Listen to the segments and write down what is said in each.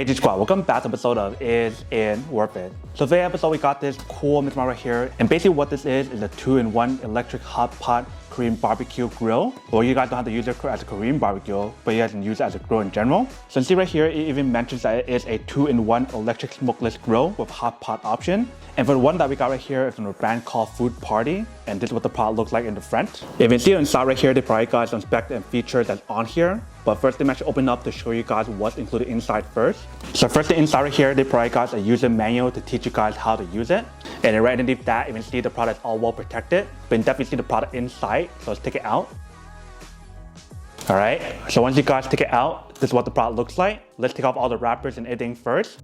Hey G Squad, welcome back to an episode of Is It Worth It? So today's episode we got this cool Mix right here, and basically what this is a 2-in-1 electric hot pot Korean barbecue grill. Well, you guys don't have to use it as a Korean barbecue, but you guys can use it as a grill in general. So you see right here, it even mentions that it is a 2-in-1 electric smokeless grill with hot pot option. And for the one that we got right here is from a brand called Food Party, and this is what the product looks like in the front. If you see inside right here, they probably got some specs and features that's on here. But first, let me actually open up to show you guys what's included inside first. So first, the inside right here, they probably got a user manual to teach you guys how to use it. And then right underneath that, you can see the product is all well protected. But you can definitely see the product inside, so let's take it out. All right, so once you guys take it out, this is what the product looks like. Let's take off all the wrappers and everything first.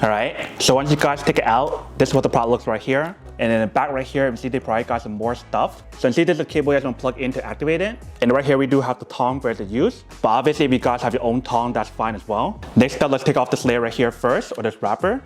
All right, so once you guys take it out, this is what the product looks right here. And in the back right here, you can see they probably got some more stuff. So you see there's a cable you guys want to plug in to activate it. And right here, we do have the tong for it to use. But obviously, if you guys have your own tong, that's fine as well. Next up, let's take off this layer right here first, or this wrapper.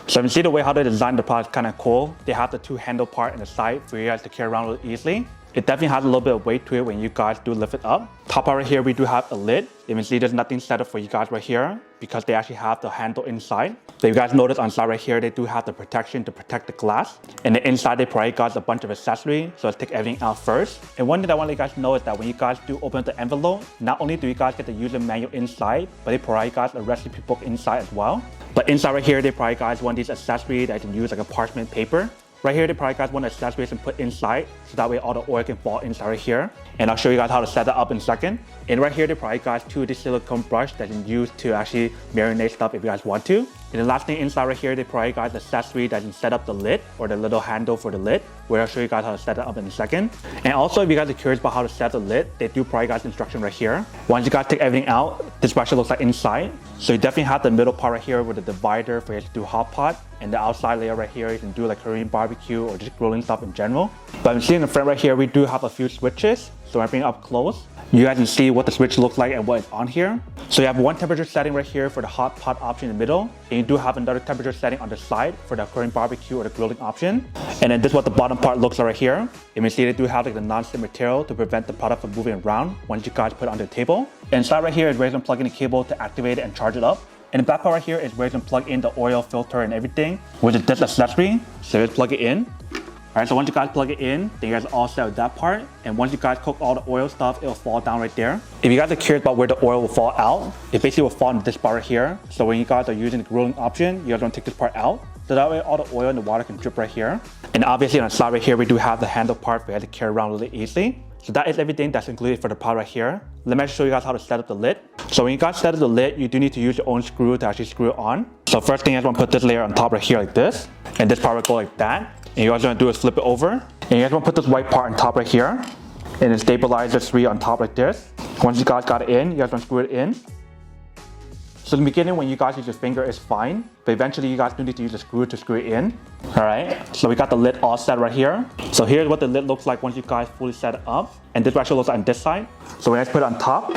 So you can see the way how they designed the product is kind of cool. They have the two handle part in the side for you guys to carry around really easily. It definitely has a little bit of weight to it when you guys do lift it up. Top part right here, we do have a lid. You can see there's nothing set up for you guys right here because they actually have the handle inside. So you guys notice on the side right here, they do have the protection to protect the glass. And the inside, they probably got a bunch of accessories. So let's take everything out first. And one thing I want to let you guys know is that when you guys do open up the envelope, not only do you guys get the user manual inside, but they provide you guys a recipe book inside as well. But inside right here, they probably guys want these accessories that you can use like a parchment paper. Right here, they probably guys want accessories and put inside, so that way all the oil can fall inside right here. And I'll show you guys how to set that up in a second. And right here, they probably guys this silicone brush that you can use to actually marinate stuff if you guys want to. And the last thing inside right here, they probably guys accessory that you can set up the lid or the little handle for the lid, where I'll show you guys how to set it up in a second. And also, if you guys are curious about how to set the lid, they do probably guys instruction right here. Once you guys take everything out, this actually looks like inside. So you definitely have the middle part right here with the divider for you to do hot pot. And the outside layer right here, you can do like Korean barbecue or just grilling stuff in general. But you see in the front right here, we do have a few switches. So I'm bringing it up close. You guys can see what the switch looks like and what is on here. So you have one temperature setting right here for the hot pot option in the middle. And you do have another temperature setting on the side for the Korean barbecue or the grilling option. And then this is what the bottom part looks like right here. You can see they do have like the non-stick material to prevent the product from moving around once you guys put it on the table. And inside right here is where you can plug in the cable to activate it and charge it up. And the back part right here is where you can plug in the oil filter and everything, which is this accessory. So just plug it in. All right, so once you guys plug it in, then you guys are all set with that part. And once you guys cook all the oil stuff, it'll fall down right there. If you guys are curious about where the oil will fall out, it basically will fall in this part right here. So when you guys are using the grilling option, you guys want to take this part out. So that way all the oil and the water can drip right here. And obviously on the side right here, we do have the handle part for you to carry around really easily. So that is everything that's included for the product right here. Let me show you guys how to set up the lid. So when you guys set up the lid, you do need to use your own screw to actually screw it on. So first thing, you guys want to put this layer on top right here like this. And this part will go like that. And you guys want to do is flip it over. And you guys want to put this white part on top right here. And then stabilize this three on top like this. Once you guys got it in, you guys want to screw it in. So in the beginning, when you guys use your finger, it's fine. But eventually, you guys do need to use a screw to screw it in. All right, so we got the lid all set right here. So here's what the lid looks like once you guys fully set it up. And this actually looks like on this side. So when I put it on top,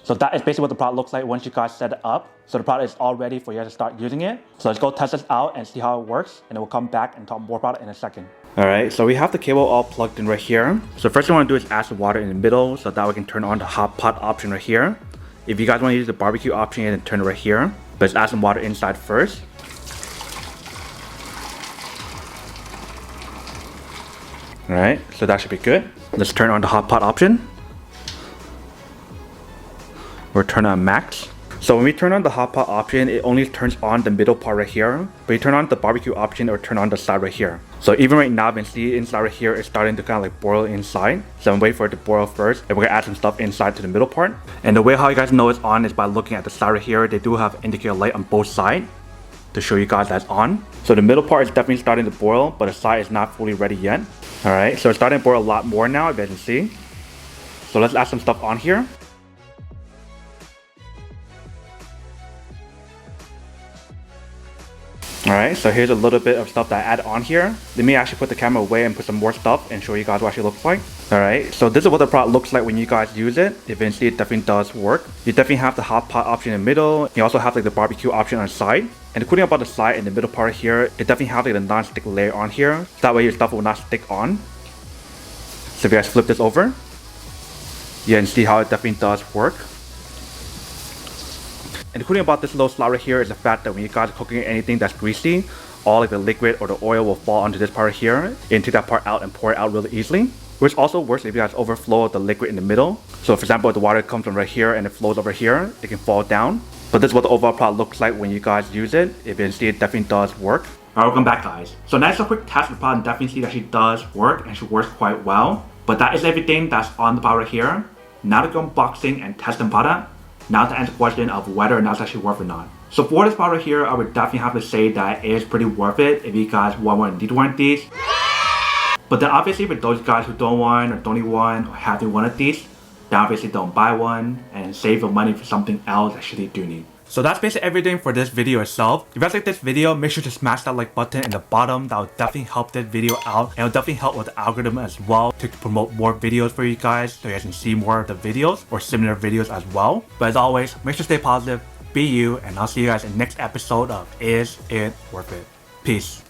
so that is basically what the product looks like once you guys set it up. So the product is all ready for you guys to start using it. So let's go test this out and see how it works. And then we'll come back and talk more about it in a second. All right, so we have the cable all plugged in right here. So first thing I want to do is add some water in the middle so that we can turn on the hot pot option right here. If you guys want to use the barbecue option, then turn it right here. But let's add some water inside first. All right, so that should be good. Let's turn on the hot pot option. We'll turn on max. So when we turn on the hot pot option, it only turns on the middle part right here. But you turn on the barbecue option or turn on the side right here. So even right now, you can see inside right here, it's starting to kind of like boil inside. So I'm waiting for it to boil first. And we're gonna add some stuff inside to the middle part. And the way how you guys know it's on is by looking at the side right here. They do have indicator light on both sides to show you guys that's on. So the middle part is definitely starting to boil, but the side is not fully ready yet. All right, so it's starting to boil a lot more now, as you can see. So let's add some stuff on here. Alright, so here's a little bit of stuff that I add on here. Let me actually put the camera away and put some more stuff and show you guys what it actually looks like. Alright, so this is what the product looks like when you guys use it. Eventually, it definitely does work. You definitely have the hot pot option in the middle. You also have like the barbecue option on the side. And the cool thing about the side and the middle part here, it definitely have like the non-stick layer on here. So that way your stuff will not stick on. So if you guys flip this over, You can see how it definitely does work. And the cool thing about this little slot right here is the fact that when you guys are cooking anything that's greasy, all like the liquid or the oil will fall onto this part here and take that part out and pour it out really easily. Which also works if you guys overflow the liquid in the middle. So for example, if the water comes from right here and it flows over here, it can fall down. But this is what the overall product looks like when you guys use it. If you can see, it definitely does work. Alright, welcome back guys. So next a quick test of the product, and definitely see that she does work and she works quite well. But that is everything that's on the product here. Now to go unboxing and testing product. Now to answer the question of whether or not it's actually worth it or not. So for this product here, I would definitely have to say that it is pretty worth it if you guys want one and need one of these. But then obviously with those guys who don't want or don't need one or having one of these, then obviously don't buy one and save your money for something else that you do need. So that's basically everything for this video itself. If you guys like this video, make sure to smash that like button in the bottom. That will definitely help this video out, and it will definitely help with the algorithm as well to promote more videos for you guys so you guys can see more of the videos or similar videos as well. But as always, make sure to stay positive, be you, and I'll see you guys in the next episode of Is It Worth It? Peace.